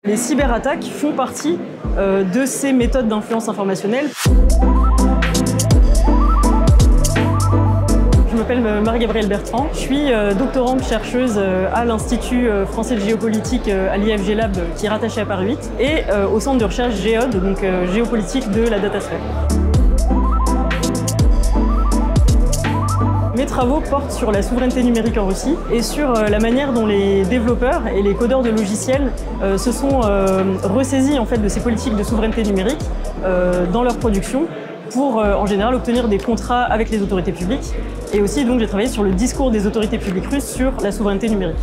Les cyberattaques font partie de ces méthodes d'influence informationnelle. Je m'appelle Marie-Gabrielle Bertrand, je suis doctorante chercheuse à l'Institut français de géopolitique à l'IFG Lab qui est rattaché à Paris 8 et au centre de recherche GEOD, donc géopolitique de la datasphère. Mes travaux portent sur la souveraineté numérique en Russie et sur la manière dont les développeurs et les codeurs de logiciels se sont ressaisis en fait, de ces politiques de souveraineté numérique dans leur production pour en général obtenir des contrats avec les autorités publiques. Et aussi donc j'ai travaillé sur le discours des autorités publiques russes sur la souveraineté numérique.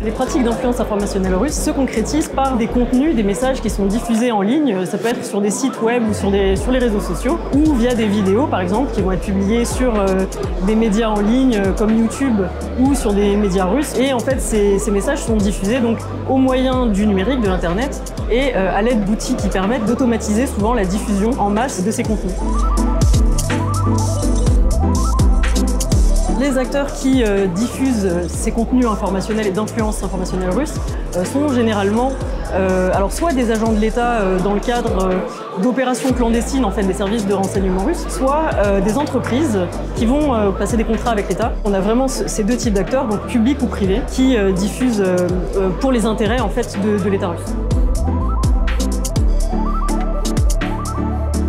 Les pratiques d'influence informationnelle russe se concrétisent par des contenus, des messages qui sont diffusés en ligne. Ça peut être sur des sites web ou sur les réseaux sociaux ou via des vidéos par exemple qui vont être publiées sur des médias en ligne comme YouTube ou sur des médias russes. Et en fait ces messages sont diffusés donc au moyen du numérique, de l'internet et à l'aide d'outils qui permettent d'automatiser souvent la diffusion en masse de ces contenus. Les acteurs qui diffusent ces contenus informationnels et d'influence informationnelle russe sont généralement alors soit des agents de l'État dans le cadre d'opérations clandestines en fait, des services de renseignement russes, soit des entreprises qui vont passer des contrats avec l'État. On a vraiment ces deux types d'acteurs, donc publics ou privés, qui diffusent pour les intérêts en fait, de l'État russe.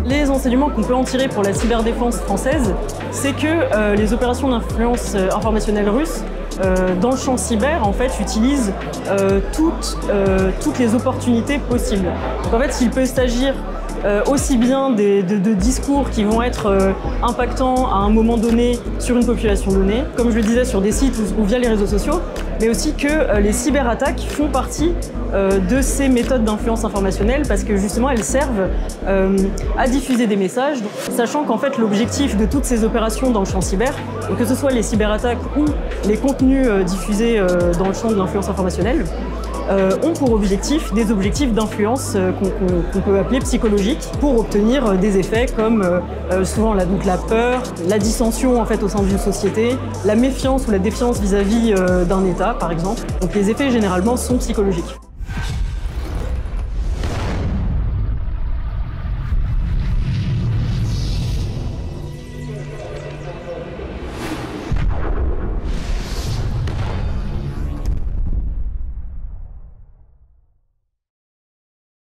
Les enseignements qu'on peut en tirer pour la cyberdéfense française, c'est que les opérations d'influence informationnelle russe dans le champ cyber en fait utilisent toutes les opportunités possibles. Donc en fait, il peut s'agir aussi bien de discours qui vont être impactants à un moment donné sur une population donnée, comme je le disais sur des sites ou via les réseaux sociaux, mais aussi que les cyberattaques font partie de ces méthodes d'influence informationnelle parce que justement elles servent à diffuser des messages, sachant qu'en fait l'objectif de toutes ces opérations dans le champ cyber, que ce soit les cyberattaques ou les contenus diffusés dans le champ de l'influence informationnelle, ont pour objectif des objectifs d'influence qu'on peut appeler psychologiques pour obtenir des effets comme souvent la peur, la dissension en fait, au sein d'une société, la méfiance ou la défiance vis-à-vis d'un État par exemple. Donc les effets généralement sont psychologiques.